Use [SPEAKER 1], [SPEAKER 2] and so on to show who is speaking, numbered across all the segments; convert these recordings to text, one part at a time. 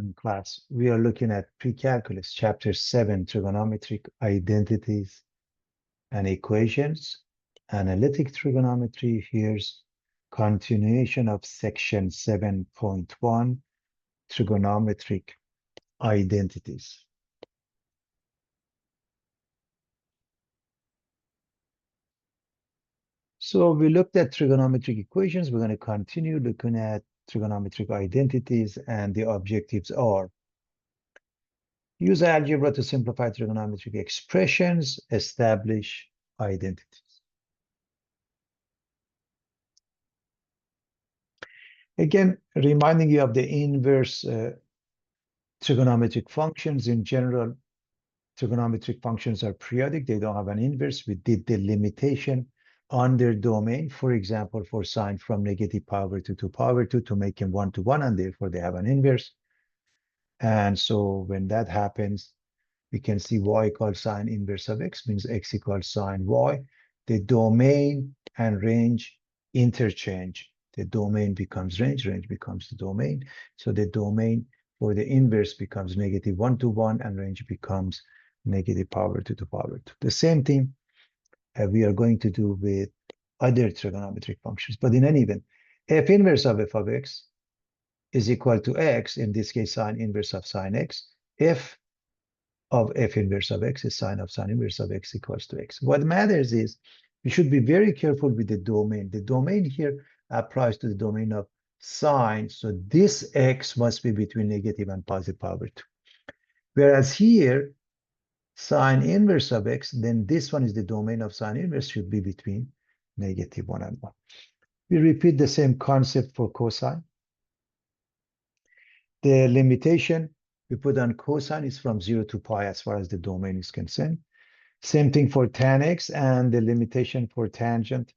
[SPEAKER 1] in class. We are looking at pre-calculus, chapter 7, trigonometric identities and equations, analytic trigonometry. Here's continuation of section 7.1, trigonometric identities. So we looked at trigonometric equations. We're going to continue looking at trigonometric identities, and the objectives are: use algebra to simplify trigonometric expressions, establish identities. Again, reminding you of the inverse trigonometric functions. In general, trigonometric functions are periodic. They don't have an inverse. We did the limitation on their domain, for example, for sine from negative power to 2 power 2 to make them 1 to 1, and therefore they have an inverse. And so when that happens, we can see y equals sine inverse of x, means x equals sine y. The domain and range interchange. The domain becomes range, range becomes the domain. So the domain for the inverse becomes negative 1 to 1, and range becomes negative power 2 to power 2. The same thing we are going to do with other trigonometric functions. But in any event, f inverse of f of x is equal to x, in this case, sine inverse of sine x. F of f inverse of x is sine of sine inverse of x equals to x. What matters is we should be very careful with the domain. The domain here applies to the domain of sine. So this x must be between negative and positive power 2. Whereas here, sine inverse of x, then this one is the domain of sine inverse, should be between negative 1 and 1. We repeat the same concept for cosine. The limitation we put on cosine is from 0 to pi as far as the domain is concerned. Same thing for tan x, and the limitation for tangent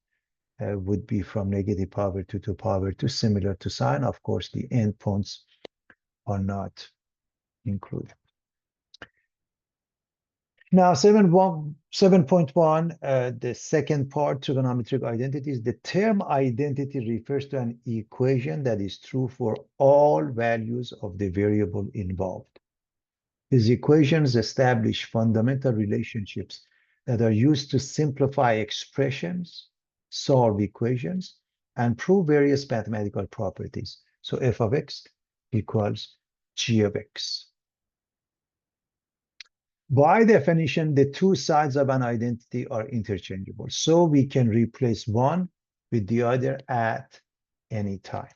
[SPEAKER 1] would be from negative power 2 to power 2, similar to sine. Of course, the endpoints are not included. Now, 7.1, the second part, trigonometric identities. The term identity refers to an equation that is true for all values of the variable involved. These equations establish fundamental relationships that are used to simplify expressions, solve equations, and prove various mathematical properties. So f of x equals g of x. By definition, the two sides of an identity are interchangeable. So we can replace one with the other at any time.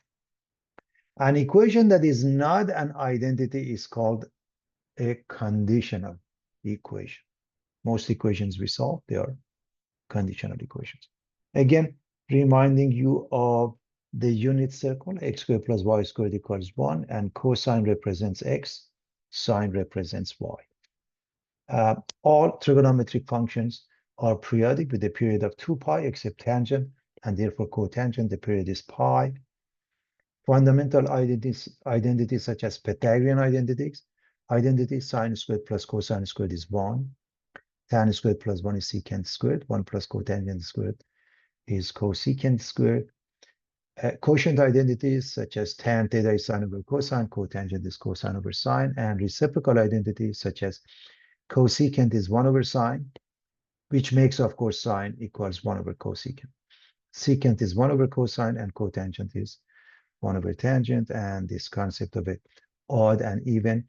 [SPEAKER 1] An equation that is not an identity is called a conditional equation. Most equations we solve, they are conditional equations. Again, reminding you of the unit circle, x squared plus y squared equals 1, and cosine represents x, sine represents y. All trigonometric functions are periodic with a period of 2 pi, except tangent, and therefore cotangent, the period is pi. Fundamental identities such as Pythagorean identities, sine squared plus cosine squared is 1. Tan squared plus 1 is secant squared. 1 plus cotangent squared is cosecant squared. Quotient identities such as tan theta is sine over cosine, cotangent is cosine over sine, and reciprocal identities such as cosecant is 1 over sine, which makes, of course, sine equals 1 over cosecant. Secant is 1 over cosine, and cotangent is 1 over tangent. And this concept of it, odd and even,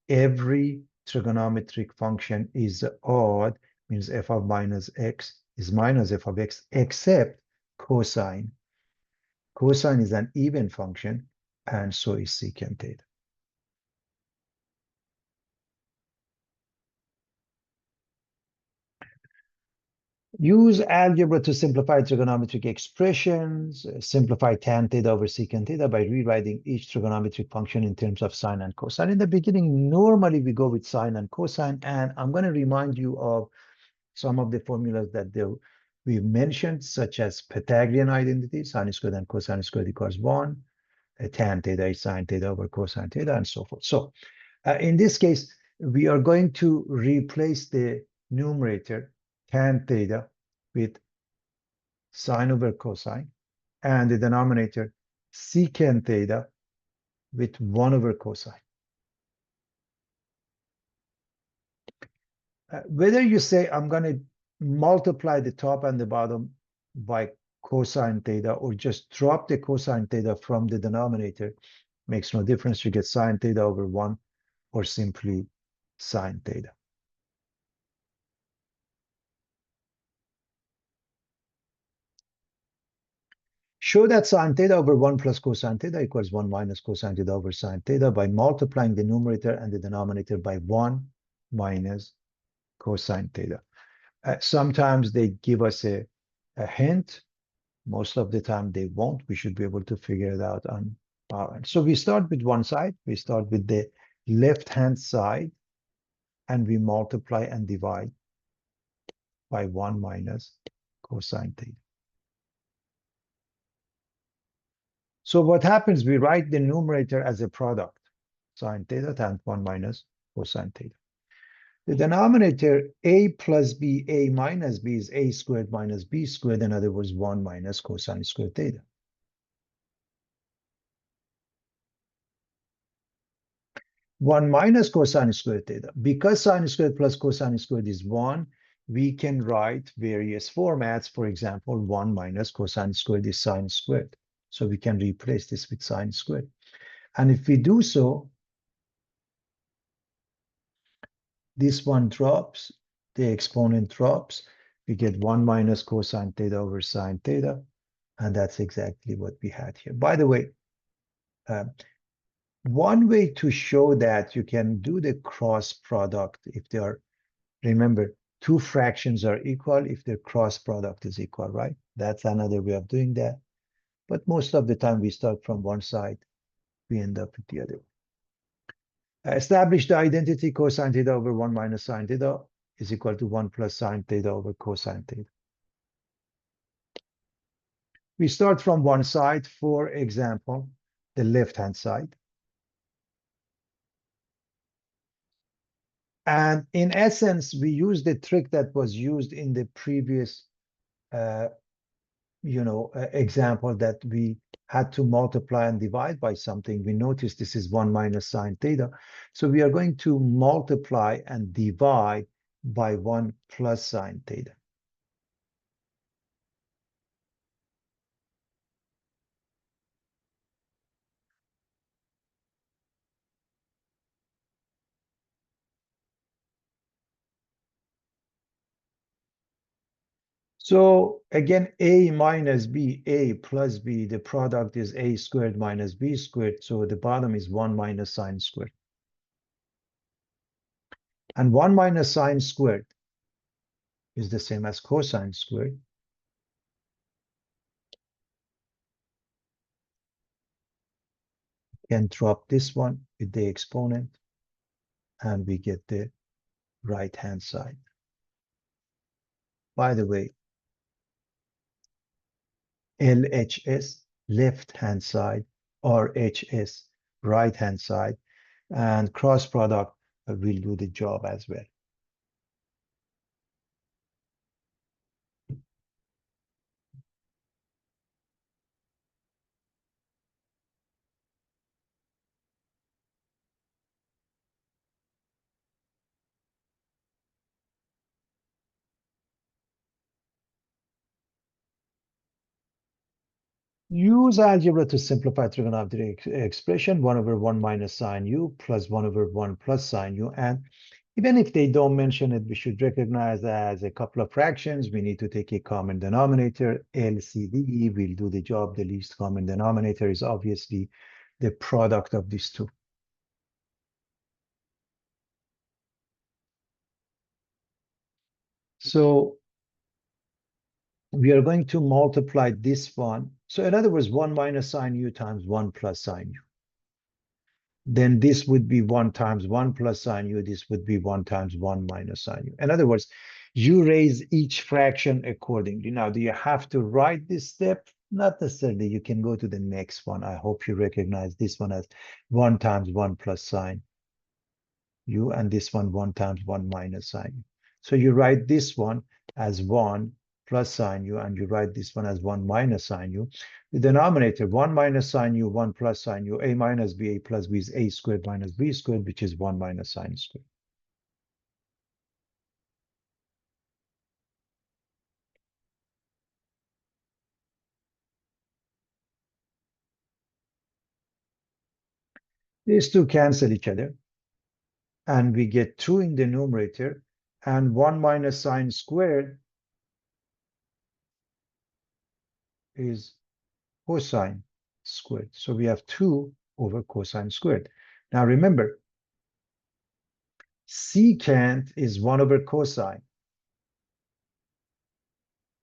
[SPEAKER 1] every trigonometric function is odd, means f of minus x is minus f of x, except cosine. Cosine is an even function, and so is secant theta. Use algebra to simplify trigonometric expressions. Simplify tan theta over secant theta by rewriting each trigonometric function in terms of sine and cosine. In the beginning, normally we go with sine and cosine, and I'm going to remind you of some of the formulas that we mentioned, such as Pythagorean identity, sine squared and cosine squared equals 1, tan theta is sine theta over cosine theta, and so forth. So in this case, we are going to replace the numerator, tan theta, with sine over cosine, and the denominator, secant theta, with 1 over cosine. Whether you say I'm going to multiply the top and the bottom by cosine theta or just drop the cosine theta from the denominator makes no difference. You get sine theta over 1 or simply sine theta. Show that sine theta over 1 plus cosine theta equals 1 minus cosine theta over sine theta by multiplying the numerator and the denominator by 1 minus cosine theta. Sometimes they give us a hint. Most of the time they won't. We should be able to figure it out on our end. So we start with one side. We start with the left-hand side, and we multiply and divide by 1 minus cosine theta. So what happens, we write the numerator as a product, sine theta times 1 minus cosine theta. The denominator a plus b, a minus b is a squared minus b squared. In other words, 1 minus cosine squared theta. 1 minus cosine squared theta. Because sine squared plus cosine squared is 1, we can write various formats. For example, 1 minus cosine squared is sine squared. So we can replace this with sine squared. And if we do so, this one drops, the exponent drops. We get 1 minus cosine theta over sine theta. And that's exactly what we had here. By the way, one way to show that you can do the cross product if they are, remember, two fractions are equal if their cross product is equal, right? That's another way of doing that. But most of the time we start from one side, we end up with the other. Establish the identity cosine theta over 1 minus sine theta is equal to 1 plus sine theta over cosine theta. We start from one side, for example, the left-hand side. And in essence, we use the trick that was used in the previous example that we had to multiply and divide by something. We notice this is 1 minus sine theta. So we are going to multiply and divide by 1 plus sine theta. So again, a minus b, a plus b, the product is a squared minus b squared. So the bottom is 1 minus sine squared. And 1 minus sine squared is the same as cosine squared. Can drop this one with the exponent, and we get the right-hand side. By the way, LHS, left-hand side, RHS, right-hand side, and cross product will do the job as well. Use algebra to simplify trigonometric expression, 1 over 1 minus sine u plus 1 over 1 plus sine u. And even if they don't mention it, we should recognize that as a couple of fractions, we need to take a common denominator. LCD will do the job. The least common denominator is obviously the product of these two. So we are going to multiply this one. So in other words, 1 minus sine u times 1 plus sine u. Then this would be 1 times 1 plus sine u. This would be 1 times 1 minus sine u. In other words, you raise each fraction accordingly. Now, do you have to write this step? Not necessarily. You can go to the next one. I hope you recognize this one as 1 times 1 plus sine u, and this one 1 times 1 minus sine u. So you write this one as 1 plus sine u, and you write this one as 1 minus sine u. The denominator, 1 minus sine u, 1 plus sine u, a minus b, a plus b is a squared minus b squared, which is 1 minus sine squared. These two cancel each other, and we get 2 in the numerator, and 1 minus sine squared is cosine squared. So we have 2 over cosine squared. Now remember, secant is 1 over cosine.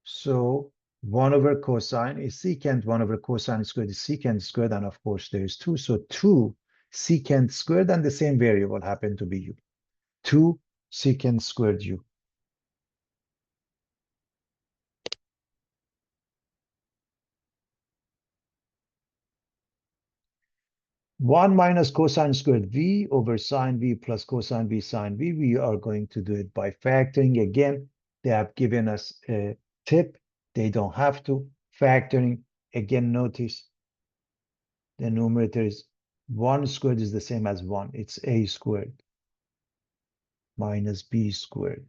[SPEAKER 1] So 1 over cosine is secant, 1 over cosine squared is secant squared, and of course there is 2. So 2 secant squared, and the same variable happened to be u. 2 secant squared u. 1 minus cosine squared v over sine v plus cosine v sine v. We are going to do it by factoring. Again, they have given us a tip. They don't have to. Factoring, again, notice the numerator is 1 squared is the same as 1. It's a squared minus b squared.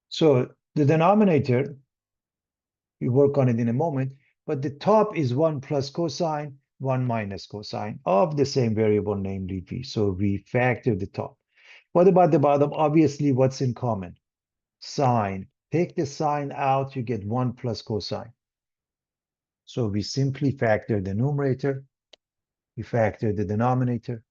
[SPEAKER 1] So the denominator, we work on it in a moment, but the top is 1 plus cosine, 1 minus cosine of the same variable, namely v. So we factor the top. What about the bottom? Obviously, what's in common? Sine. Take the sine out, you get 1 plus cosine. So we simply factor the numerator, we factor the denominator.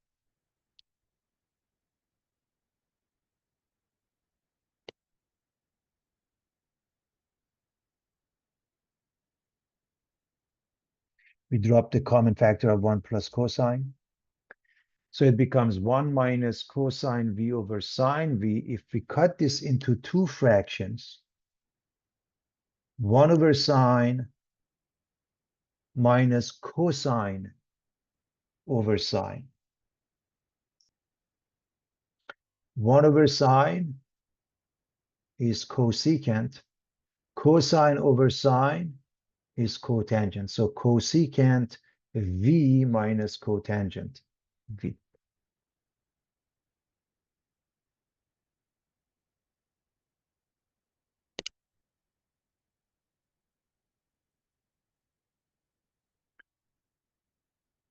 [SPEAKER 1] We drop the common factor of 1 plus cosine. So it becomes 1 minus cosine v over sine v. If we cut this into 2 fractions, 1 over sine minus cosine over sine. 1 over sine is cosecant. Cosine over sine is cotangent. So cosecant v minus cotangent v.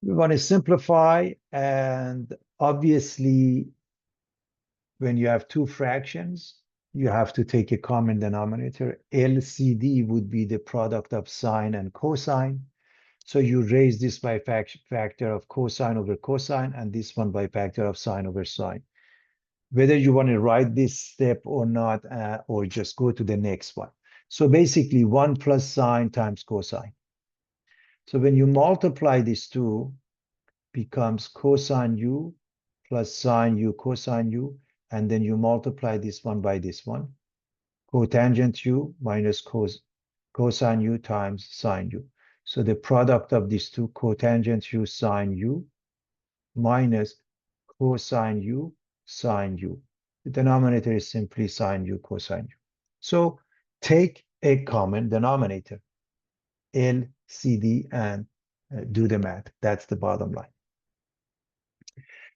[SPEAKER 1] We want to simplify, and obviously, when you have 2 fractions, you have to take a common denominator. LCD would be the product of sine and cosine. So you raise this by factor of cosine over cosine, and this one by factor of sine over sine. Whether you want to write this step or not, or just go to the next one. So basically 1 plus sine times cosine. So when you multiply these two, becomes cosine u plus sine u cosine u, and then you multiply this one by this one. Cotangent u minus cosine u times sine u. So the product of these two, cotangent u sine u minus cosine u sine u. The denominator is simply sine u cosine u. So take a common denominator, LCD, and do the math. That's the bottom line.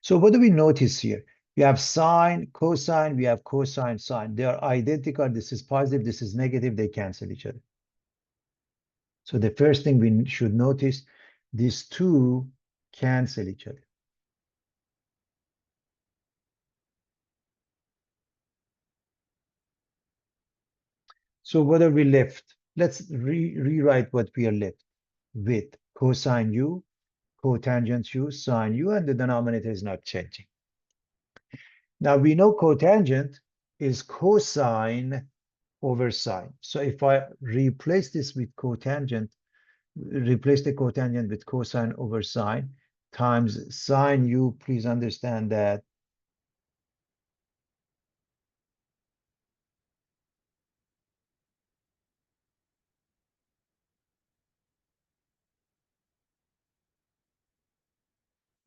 [SPEAKER 1] So what do we notice here? We have sine, cosine, we have cosine, sine. They are identical. This is positive, this is negative. They cancel each other. So the first thing we should notice, these two cancel each other. So what are we left? Let's rewrite what we are left with. Cosine u, cotangent u, sine u, and the denominator is not changing. Now we know cotangent is cosine over sine. So if I replace this with cotangent, replace the cotangent with cosine over sine times sine u, please understand that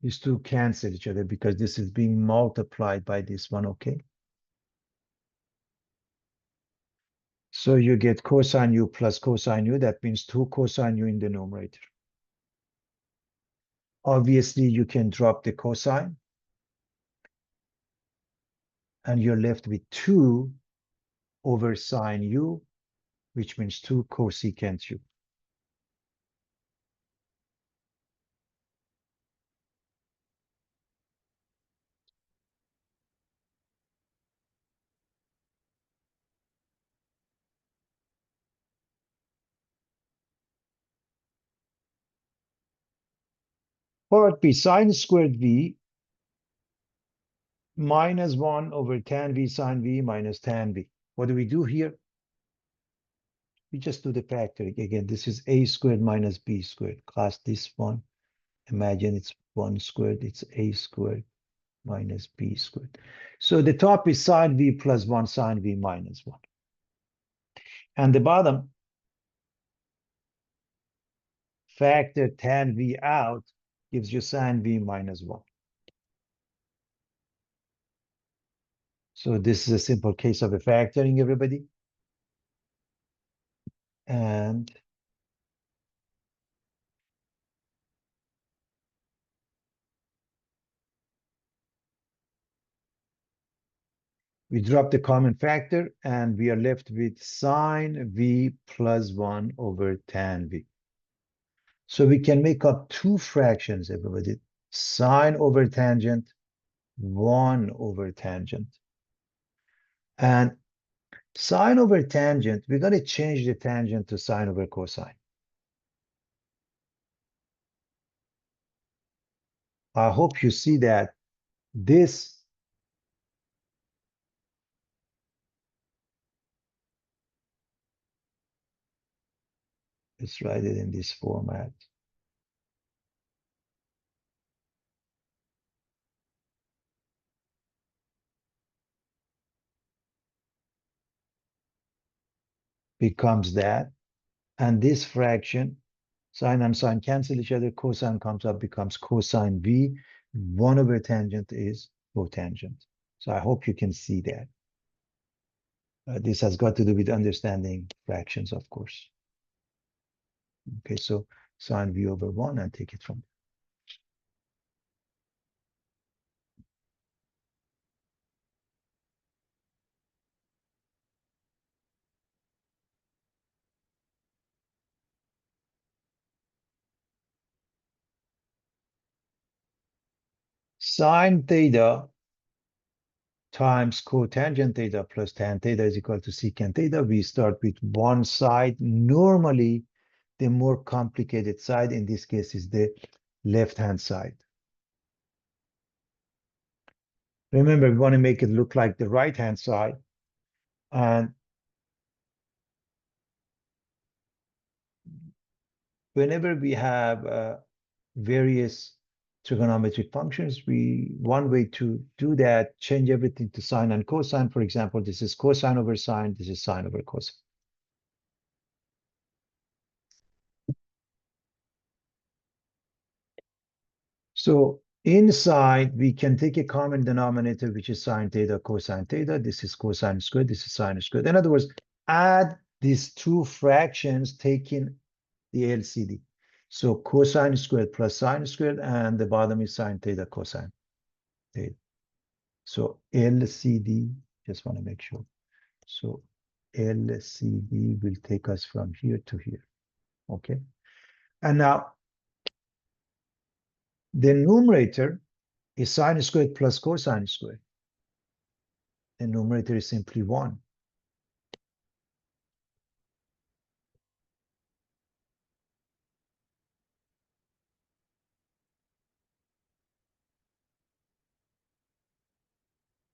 [SPEAKER 1] these two cancel each other because this is being multiplied by this one, okay? So you get cosine u plus cosine u. That means 2 cosine u in the numerator. Obviously, you can drop the cosine, and you're left with 2 over sine u which means 2 cosecant u. Part B, sine squared v minus 1 over tan v sine v minus tan v. What do we do here? We just do the factoring. Again, this is a squared minus b squared. Class this one. Imagine it's 1 squared. It's a squared minus b squared. So the top is sine v plus 1 sine v minus 1. And the bottom, factor tan v out gives you sine v minus 1. So this is a simple case of a factoring, everybody. And we drop the common factor, and we are left with sine v plus 1 over tan v. So we can make up two fractions, everybody. Sine over tangent, 1 over tangent. And sine over tangent, we're going to change the tangent to sine over cosine. I hope you see that this let's write it in this format. Becomes that. And this fraction, sine and sine cancel each other, cosine comes up, becomes cosine v. 1 over tangent is cotangent. So I hope you can see that. This has got to do with understanding fractions, of course. Okay, so sine v over 1 and take it from there. Sine theta times cotangent theta plus tan theta is equal to secant theta. We start with one side. Normally, the more complicated side, in this case, is the left-hand side. Remember, we want to make it look like the right-hand side. And whenever we have various trigonometric functions, one way to do that, change everything to sine and cosine. For example, this is cosine over sine, this is sine over cosine. So inside, we can take a common denominator, which is sine theta, cosine theta. This is cosine squared, this is sine squared. In other words, add these two fractions taking the LCD. So cosine squared plus sine squared, and the bottom is sine theta cosine theta. So LCD, just want to make sure. So LCD will take us from here to here. Okay. And now the numerator is sine squared plus cosine squared. The numerator is simply 1.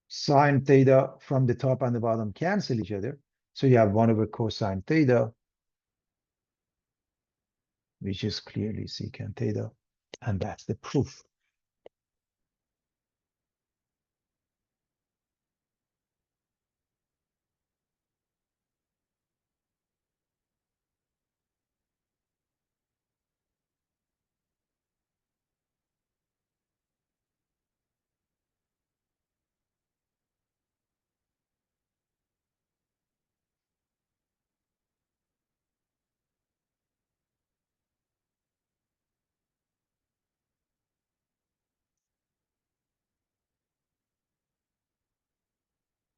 [SPEAKER 1] Sine theta from the top and the bottom cancel each other. So you have 1 over cosine theta, which is clearly secant theta. And that's the proof.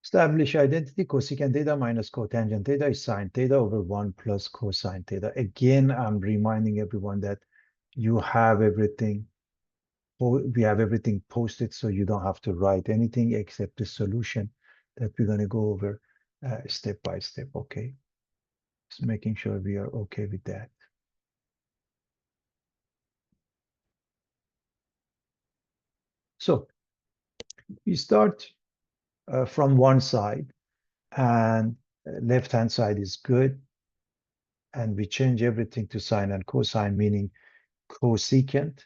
[SPEAKER 1] Establish identity. Cosecant theta minus cotangent theta is sine theta over 1 plus cosine theta. Again, I'm reminding everyone that you have everything. We have everything posted, so you don't have to write anything except the solution that we're going to go over step by step. Okay. Just making sure we are okay with that. So we start from one side, and left-hand side is good. And we change everything to sine and cosine, meaning cosecant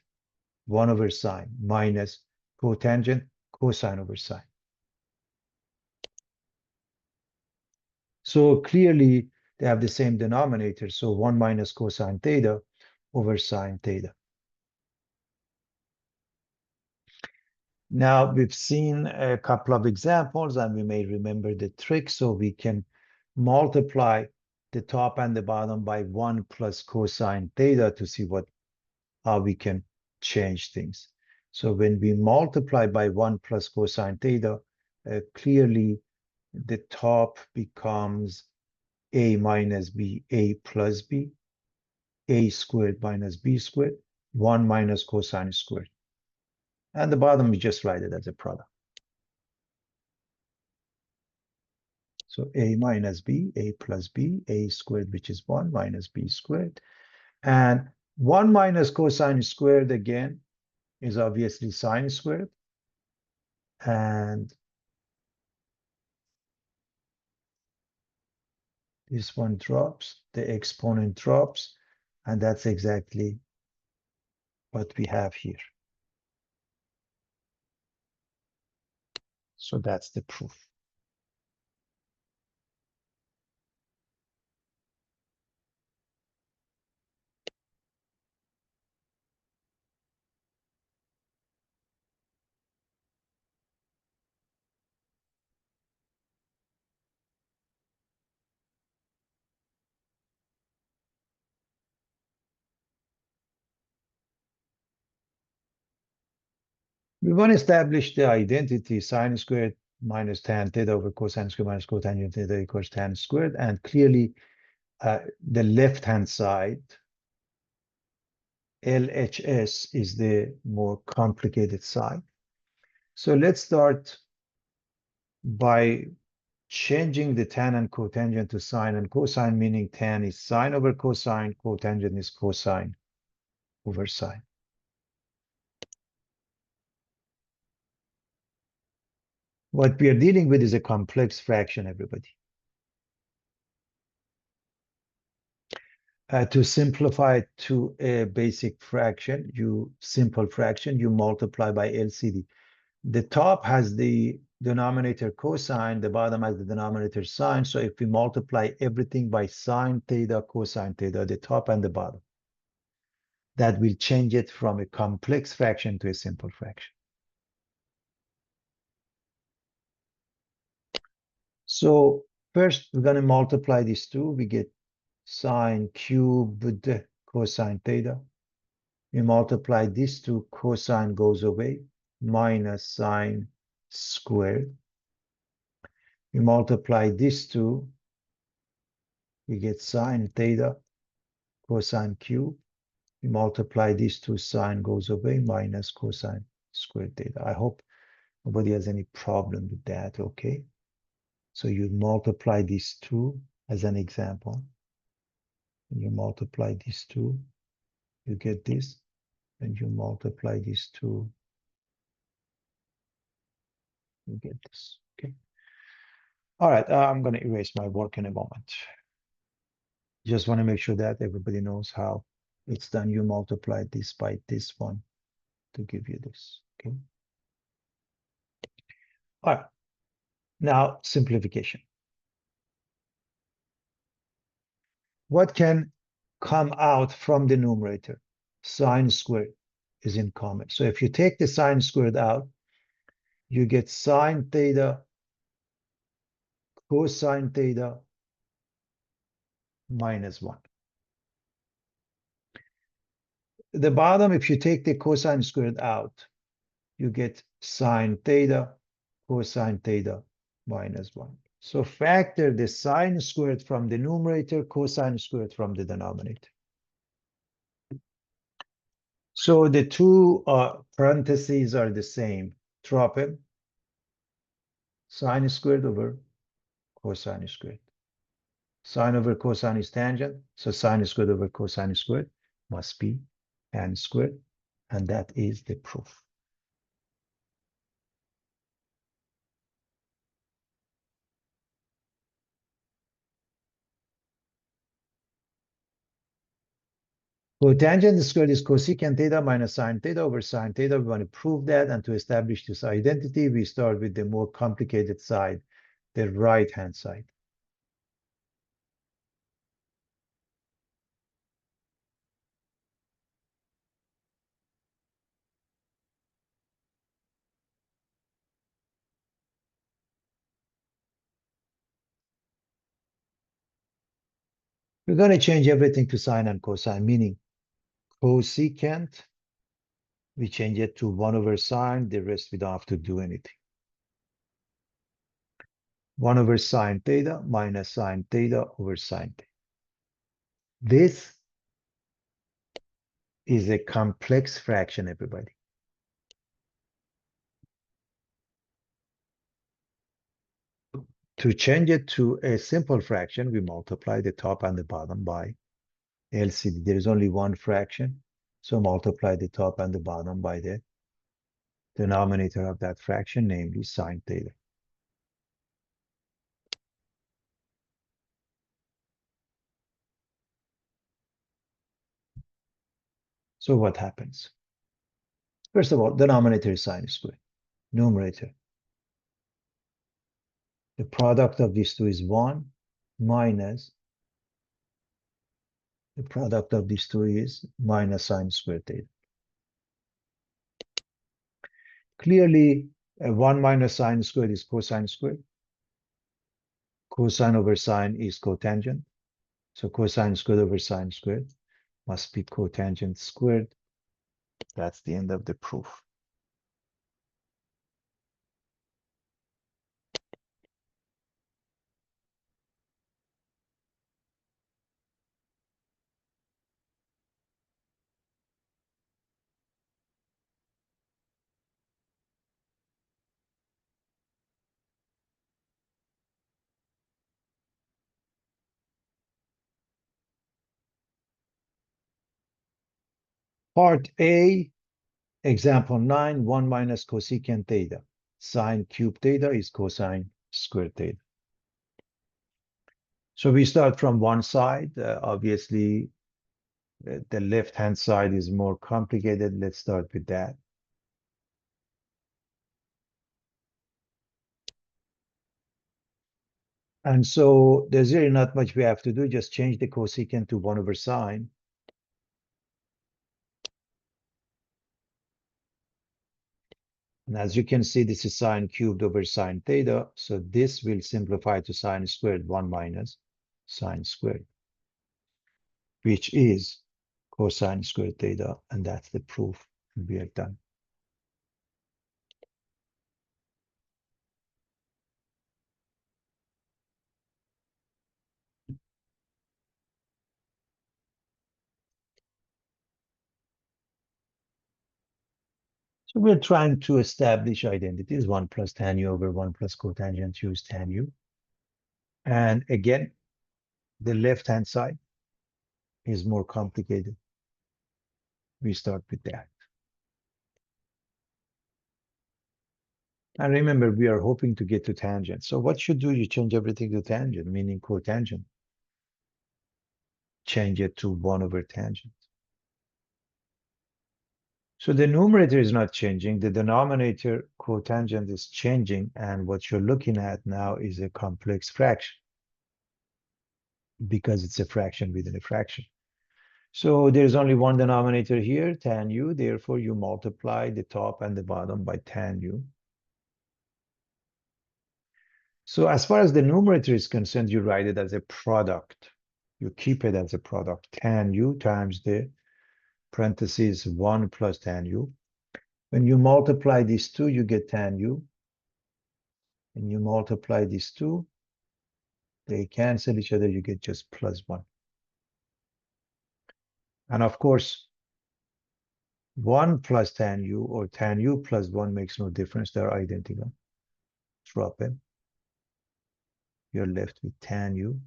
[SPEAKER 1] 1 over sine minus cotangent cosine over sine. So clearly they have the same denominator. So 1 minus cosine theta over sine theta. Now we've seen a couple of examples and we may remember the trick. So we can multiply the top and the bottom by 1 plus cosine theta to see how we can change things. So when we multiply by 1 plus cosine theta, clearly the top becomes a minus b, a plus b, a squared minus b squared, 1 minus cosine squared. And the bottom, we just write it as a product. So a minus b, a plus b, a squared, which is 1 minus b squared. And 1 minus cosine squared, again, is obviously sine squared. And this one drops, the exponent drops, and that's exactly what we have here. So that's the proof. We want to establish the identity sine squared minus tan theta over cosine squared minus cotangent theta equals tan squared. And clearly, the left-hand side, LHS, is the more complicated side. So let's start by changing the tan and cotangent to sine and cosine, meaning tan is sine over cosine, cotangent is cosine over sine. What we are dealing with is a complex fraction, everybody. To simplify it to a basic fraction, simple fraction, you multiply by LCD. The top has the denominator cosine, the bottom has the denominator sine. So if we multiply everything by sine theta, cosine theta, the top and the bottom, that will change it from a complex fraction to a simple fraction. So first, we're going to multiply these two. We get sine cubed cosine theta. We multiply these two, cosine goes away, minus sine squared. We multiply these two, we get sine theta, cosine cube. We multiply these two, sine goes away, minus cosine squared theta. I hope nobody has any problem with that, okay? So you multiply these two as an example. And you multiply these two, you get this. And you multiply these two, you get this, okay? All right, I'm going to erase my work in a moment. Just want to make sure that everybody knows how it's done. You multiply this by this one to give you this, okay? All right, now simplification. What can come out from the numerator? Sine squared is in common. So if you take the sine squared out, you get sine theta, cosine theta, minus 1. The bottom, if you take the cosine squared out, you get sine theta, cosine theta, minus 1. So factor the sine squared from the numerator, cosine squared from the denominator. So the two parentheses are the same. Drop them. Sine squared over cosine squared. Sine over cosine is tangent, so sine squared over cosine squared must be tan squared, and that is the proof. Cotangent squared is cosecant theta minus sine theta over sine theta. We want to prove that, and to establish this identity, we start with the more complicated side, the right-hand side. We're going to change everything to sine and cosine, meaning cosecant, we change it to 1 over sine, the rest we don't have to do anything. 1 over sine theta minus sine theta over sine theta. This is a complex fraction, everybody. To change it to a simple fraction, we multiply the top and the bottom by LCD. There is only one fraction, so multiply the top and the bottom by the denominator of that fraction, namely sine theta. So what happens? First of all, denominator is sine squared. Numerator. The product of these two is 1 minus the product of these two is minus sine squared theta. Clearly, 1 minus sine squared is cosine squared. Cosine over sine is cotangent. So cosine squared over sine squared must be cotangent squared. That's the end of the proof. Part A, example 9, 1 minus cosecant theta. Sine cubed theta is cosine squared theta. So we start from one side. Obviously, the left-hand side is more complicated. Let's start with that. And so there's really not much we have to do. Just change the cosecant to 1 over sine. And as you can see, this is sine cubed over sine theta. So this will simplify to sine squared, 1 minus sine squared, which is cosine squared theta. And that's the proof. We are done. So we're trying to establish identities, 1 plus tan u over 1 plus cotangent u is tan u. And again, the left-hand side is more complicated. We start with that. And remember, we are hoping to get to tangent. So what you do, you change everything to tangent, meaning cotangent. Change it to 1 over tangent. So the numerator is not changing. The denominator cotangent is changing. And what you're looking at now is a complex fraction because it's a fraction within a fraction. So there's only one denominator here, tan u. Therefore, you multiply the top and the bottom by tan u. So as far as the numerator is concerned, you write it as a product. You keep it as a product. Tan u times the parentheses 1 plus tan u. When you multiply these two, you get tan u. and you multiply these two, they cancel each other, you get just +1. And of course, 1 plus tan u or tan u plus 1 makes no difference. They're identical. Drop it. You're left with tan u,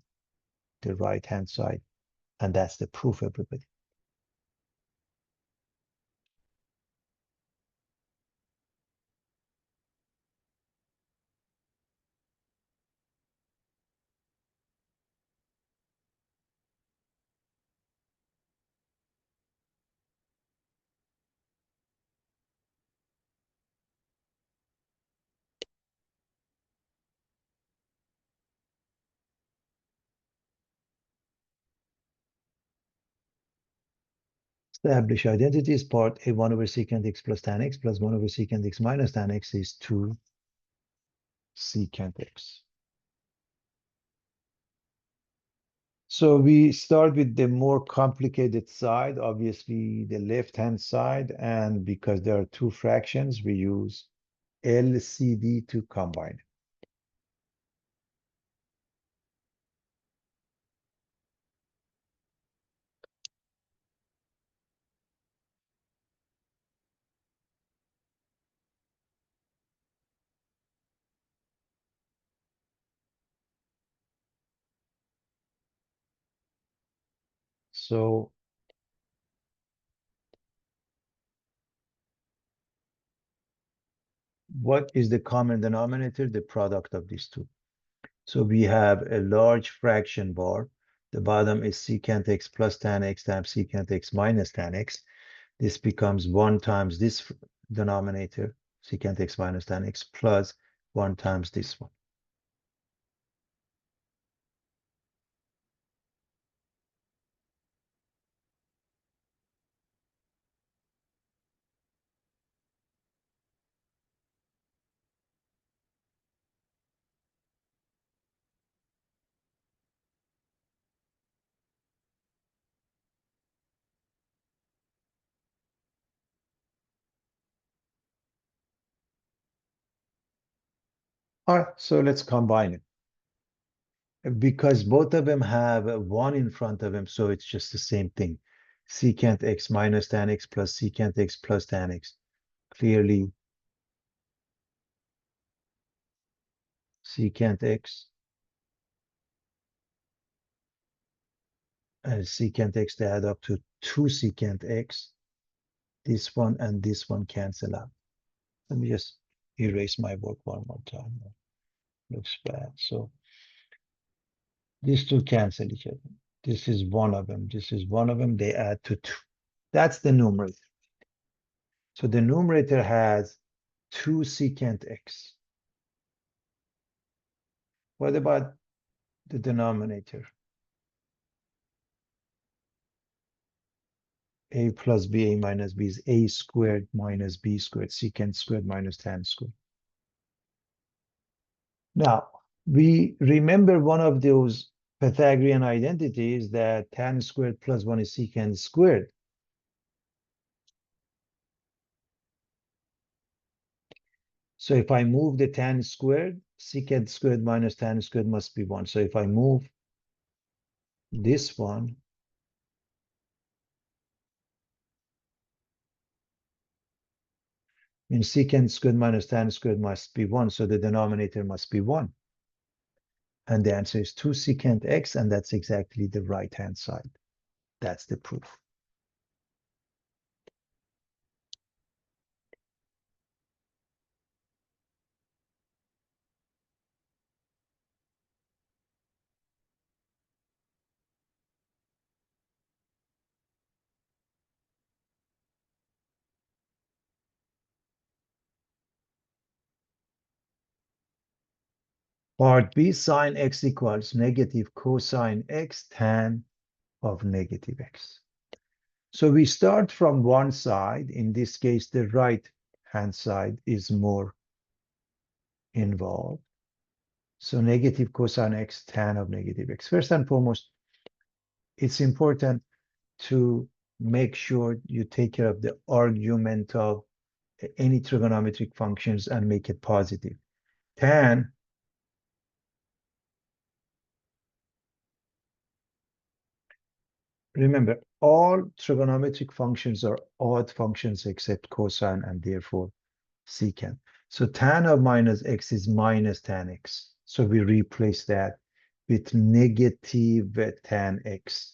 [SPEAKER 1] the right-hand side. And that's the proof, everybody. Establish identities. Part A, 1 over secant x plus tan x plus 1 over secant x minus tan x is 2 secant x. So we start with the more complicated side, obviously the left-hand side, and because there are two fractions, we use LCD to combine. So what is the common denominator? The product of these two. So we have a large fraction bar. The bottom is secant x plus tan x times secant x minus tan x. This becomes 1 times this denominator, secant x minus tan x, plus 1 times this one. All right, so let's combine it. Because both of them have a 1 in front of them, so it's just the same thing. Secant x minus tan x plus secant x plus tan x. Clearly, secant x and secant x, they add up to 2 secant x. This one and this one cancel out. Let me just erase my work one more time. Looks bad. So these two cancel each other. This is one of them. This is one of them. They add to 2. That's the numerator. So the numerator has 2 secant x. What about the denominator? A plus b, a minus b is a squared minus b squared, secant squared minus tan squared. Now, we remember one of those Pythagorean identities that tan squared plus 1 is secant squared. So if I move the tan squared, secant squared minus tan squared must be 1. So if I move this one, means secant squared minus tan squared must be 1. So the denominator must be 1. And the answer is 2 secant x, and that's exactly the right-hand side. That's the proof. Part B, sine x equals negative cosine x tan of negative x. So we start from one side. In this case, the right-hand side is more involved. So negative cosine x tan of negative x. First and foremost, it's important to make sure you take care of the argument of any trigonometric functions and make it positive. Tan Remember, all trigonometric functions are odd functions except cosine and therefore secant. So tan of minus x is minus tan x. So we replace that with negative tan x.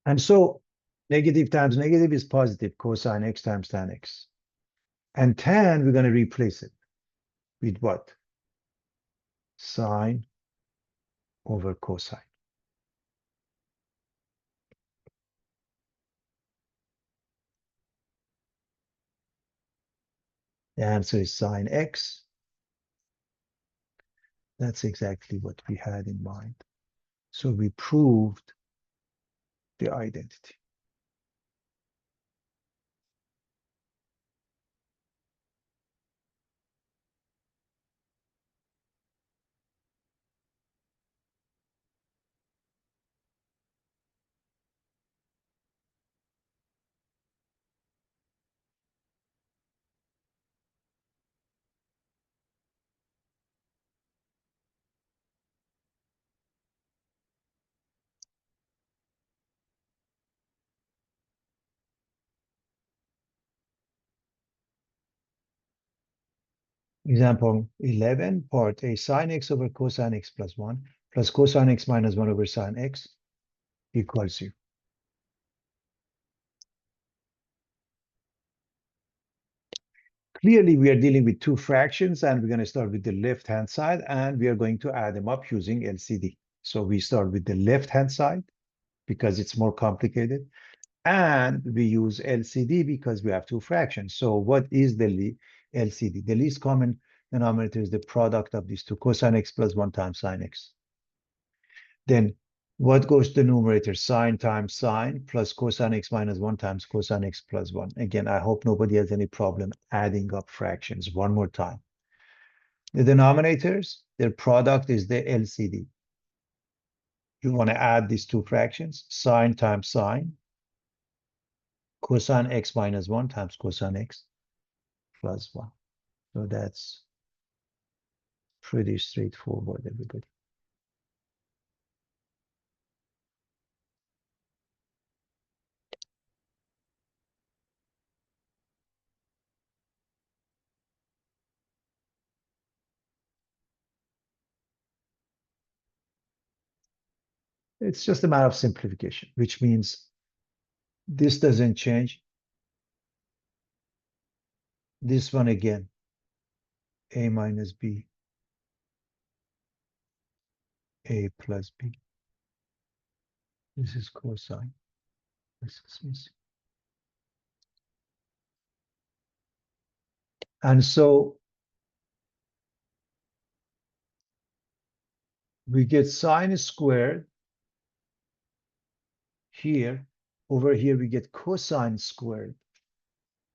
[SPEAKER 1] And so negative times negative is positive, cosine x times tan x. And tan, we're going to replace it with what? Sine over cosine. The answer is sine x. That's exactly what we had in mind. So we proved the identity. Example 11, part A, sine x over cosine x plus 1 plus cosine x minus 1 over sine x equals 0. Clearly, we are dealing with two fractions, and we're going to start with the left-hand side, and we are going to add them up using LCD. So we start with the left-hand side because it's more complicated, and we use LCD because we have two fractions. So what is the LCD? The least common denominator is the product of these two, cosine x plus 1 times sine x. Then what goes to the numerator? Sine times sine plus cosine x minus 1 times cosine x plus 1. Again, I hope nobody has any problem adding up fractions. One more time. The denominators, their product is the LCD. You want to add these two fractions, sine times sine, cosine x minus 1 times cosine x plus 1. So that's pretty straightforward, everybody. It's just a matter of simplification, which means this doesn't change. This one again, a minus b, a plus b. This is cosine. This is missing. And so we get sine squared here. Over here, we get cosine squared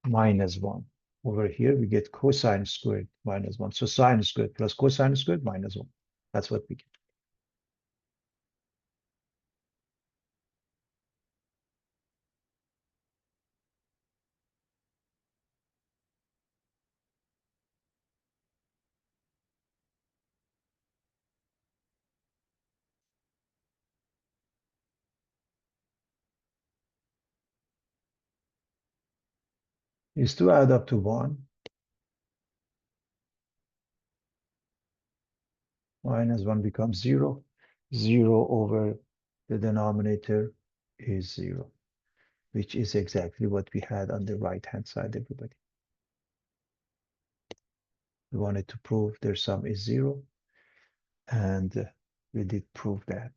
[SPEAKER 1] minus 1. Over here, we get cosine squared minus 1. So sine squared plus cosine squared minus 1. That's what we get. Is to add up to 1. Minus 1 becomes 0. 0 over the denominator is 0, which is exactly what we had on the right-hand side, everybody. We wanted to prove their sum is 0, and we did prove that.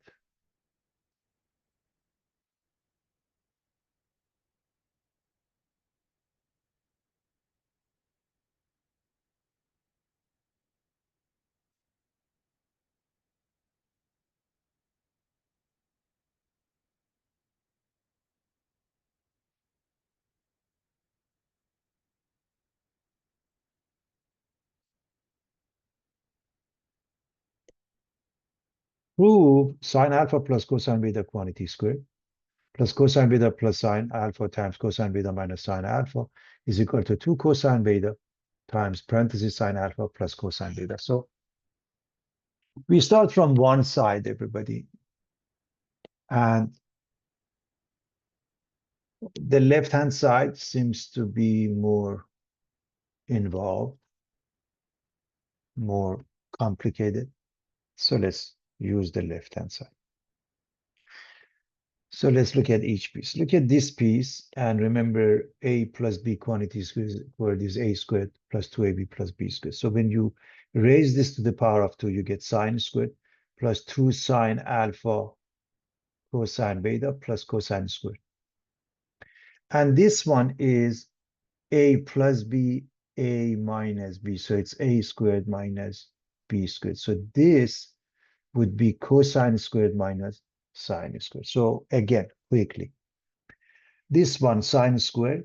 [SPEAKER 1] Prove sine alpha plus cosine beta quantity squared plus cosine beta plus sine alpha times cosine beta minus sine alpha is equal to 2 cosine beta times parenthesis sine alpha plus cosine beta. So we start from one side, everybody, and the left-hand side seems to be more involved, more complicated. So let's use the left-hand side. So let's look at each piece. Look at this piece, and remember a plus b quantity squared is a squared plus 2ab plus b squared. So when you raise this to the power of 2, you get sine squared plus 2 sine alpha cosine beta plus cosine squared. And this one is a plus b, a minus b. So it's a squared minus b squared. So this would be cosine squared minus sine squared. So again, quickly, this one sine squared,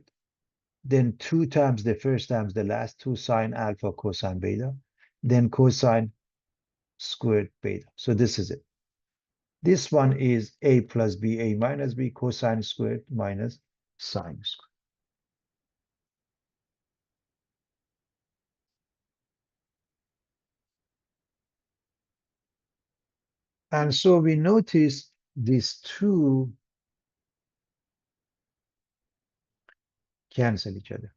[SPEAKER 1] then 2 times the first times the last, 2 sine alpha cosine beta, then cosine squared beta. So this is it. This one is a plus b, a minus b, cosine squared minus sine squared. And so we notice these two cancel each other.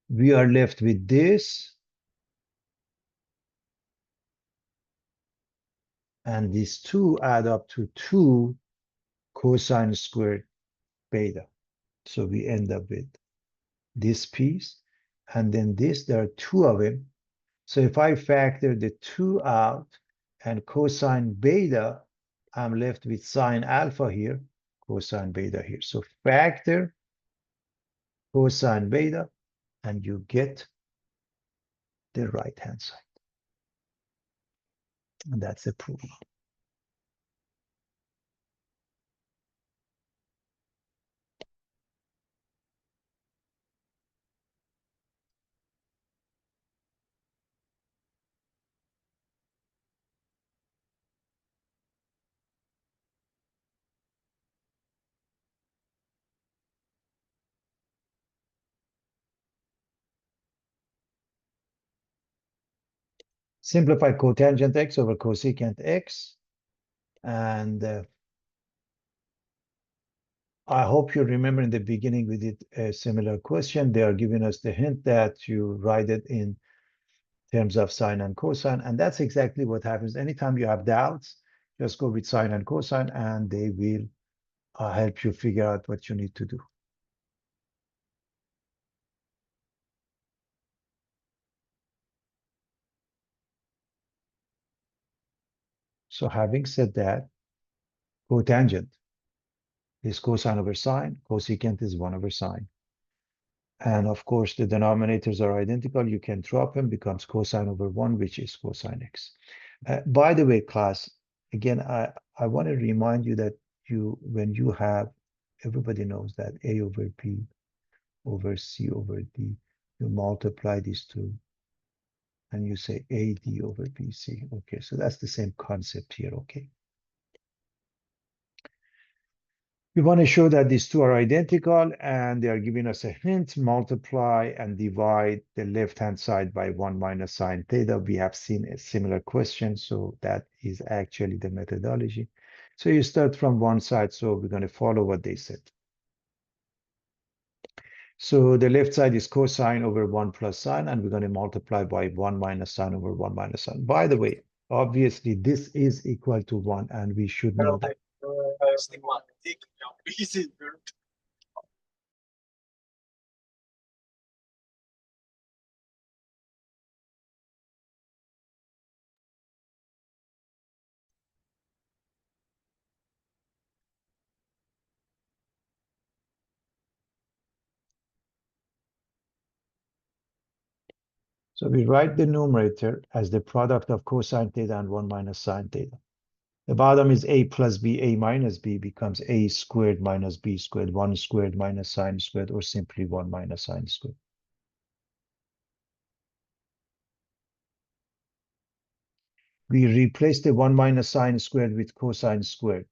[SPEAKER 1] We are left with this, and these two add up to 2 cosine squared beta. So we end up with this piece, and then this, there are 2 of them. So if I factor the 2 out and cosine beta, I'm left with sine alpha here, cosine beta here. So factor cosine beta, and you get the right-hand side. And that's the proof. Simplify cotangent x over cosecant x. And I hope you remember in the beginning we did a similar question. They are giving us the hint that you write it in terms of sine and cosine. And that's exactly what happens. Anytime you have doubts, just go with sine and cosine, and they will help you figure out what you need to do. So having said that, cotangent is cosine over sine, cosecant is 1 over sine. And of course, the denominators are identical. You can drop them, becomes cosine over 1, which is cosine x. By the way, class, again, I want to remind you that when you have, everybody knows that a over b over c over d, you multiply these two, and you say AD over BC. Okay, so that's the same concept here, okay? We want to show that these two are identical, and they are giving us a hint: multiply and divide the left-hand side by 1 minus sine theta. We have seen a similar question, so that is actually the methodology. So you start from one side, so we're going to follow what they said. So the left side is cosine over 1 plus sine, and we're going to multiply by 1 minus sine over 1 minus sine. By the way, obviously this is equal to 1, and we should know that. So we write the numerator as the product of cosine theta and 1 minus sine theta. The bottom is a plus b, a minus b becomes a squared minus b squared, 1 squared minus sine squared, or simply 1 minus sine squared. We replace the 1 minus sine squared with cosine squared.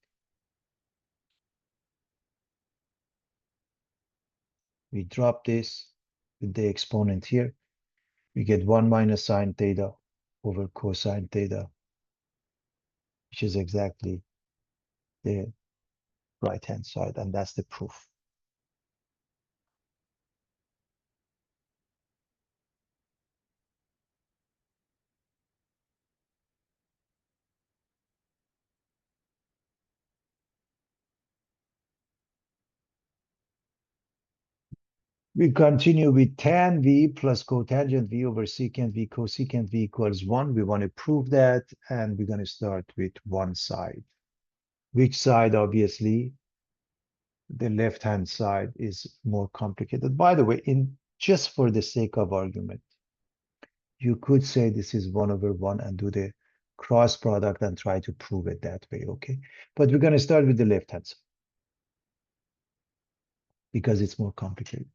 [SPEAKER 1] We drop this with the exponent here. We get 1 minus sine theta over cosine theta, which is exactly the right-hand side, and that's the proof. We continue with tan V plus cotangent V over secant V cosecant V equals 1. We want to prove that, and we're going to start with one side. Which side? Obviously, the left-hand side is more complicated. By the way, just for the sake of argument, you could say this is 1 over 1 and do the cross product and try to prove it that way, okay? But we're going to start with the left-hand side because it's more complicated.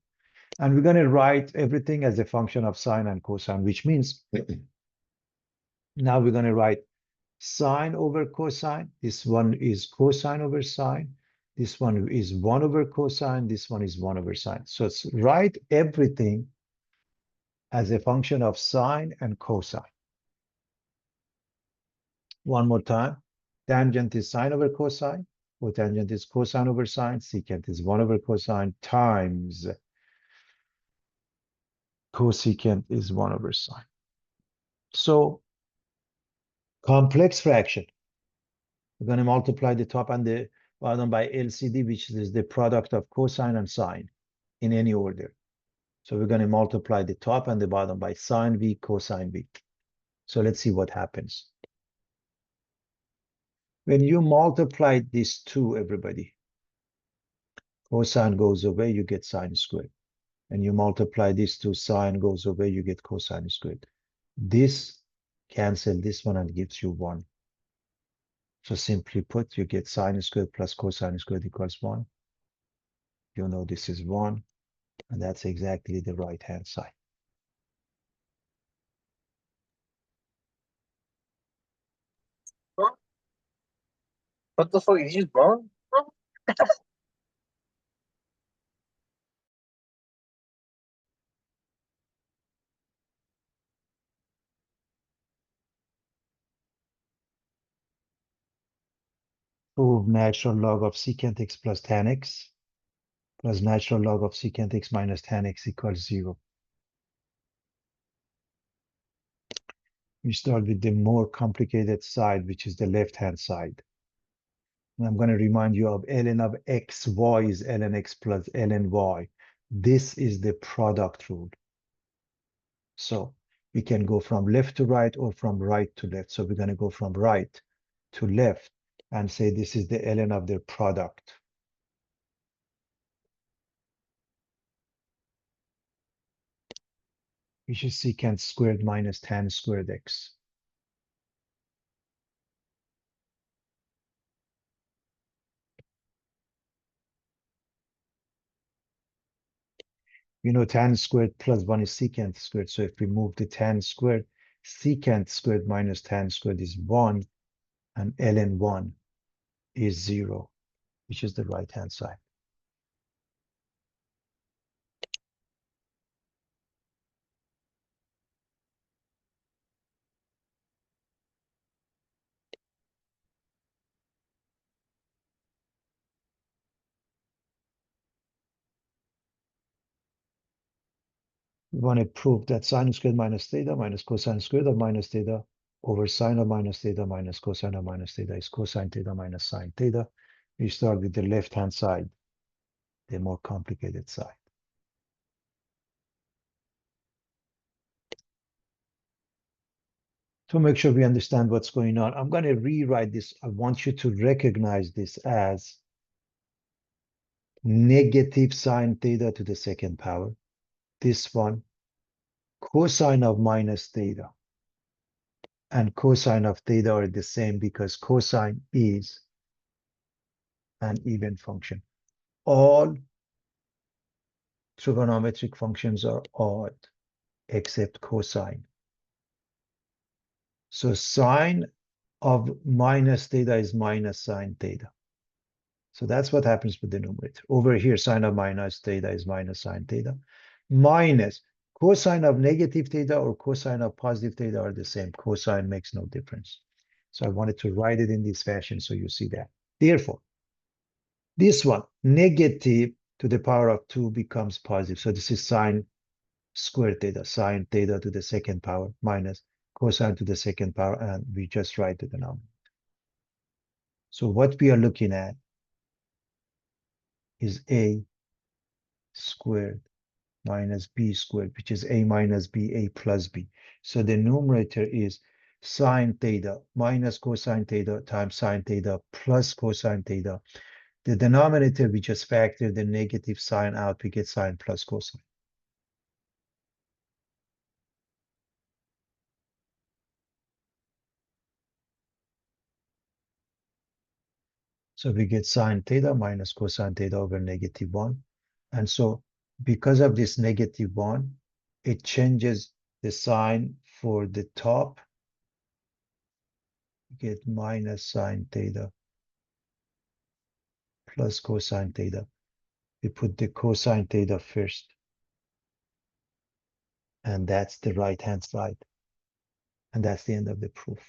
[SPEAKER 1] And we're going to write everything as a function of sine and cosine, which means now we're going to write sine over cosine. This one is cosine over sine. This one is 1 over cosine. This one is 1 over sine. So it's write everything as a function of sine and cosine. One more time. Tangent is sine over cosine. Cotangent is cosine over sine. Secant is 1 over cosine times cosecant is 1 over sine. So complex fraction. We're going to multiply the top and the bottom by LCD, which is the product of cosine and sine in any order. So we're going to multiply the top and the bottom by sine V, cosine V. So let's see what happens. When you multiply these two, everybody, cosine goes away, you get sine squared. And you multiply these two, sine goes away, you get cosine squared. This cancel this one and gives you 1. So simply put, you get sine squared plus cosine squared equals 1. You know this is 1, and that's exactly the right-hand side.
[SPEAKER 2] What the fuck? Is you wrong?
[SPEAKER 1] Prove natural log of secant x plus tan x plus natural log of secant x minus tan x equals 0. We start with the more complicated side, which is the left-hand side. And I'm going to remind you of ln of xy is ln x plus ln y. This is the product rule. So we can go from left to right or from right to left. So we're going to go from right to left and say this is the ln of their product. Which is secant squared minus tan squared x. You know, tan squared plus 1 is secant squared. So if we move the tan squared, secant squared minus tan squared is 1, and ln 1 is 0, which is the right-hand side. We want to prove that sine squared minus theta minus cosine squared of minus theta over sine of minus theta minus cosine of minus theta is cosine theta minus sine theta. We start with the left-hand side, the more complicated side. To make sure we understand what's going on, I'm going to rewrite this. I want you to recognize this as negative sine theta to the second power. This one, cosine of minus theta and cosine of theta are the same because cosine is an even function. All trigonometric functions are odd except cosine. So sine of minus theta is minus sine theta. So that's what happens with the numerator. Over here, sine of minus theta is minus sine theta. Minus cosine of negative theta or cosine of positive theta are the same. Cosine makes no difference. So I wanted to write it in this fashion so you see that. Therefore, this one, negative to the power of 2 becomes positive. So this is sine squared theta, sine theta to the second power minus cosine to the second power, and we just write the denominator. So what we are looking at is a squared minus b squared, which is a minus b, a plus b. So the numerator is sine theta minus cosine theta times sine theta plus cosine theta. The denominator, we just factor the negative sign out, we get sine plus cosine. So we get sine theta minus cosine theta over -1. And so because of this -1, it changes the sign for the top. We get minus sine theta plus cosine theta. We put the cosine theta first. And that's the right-hand side. And that's the end of the proof.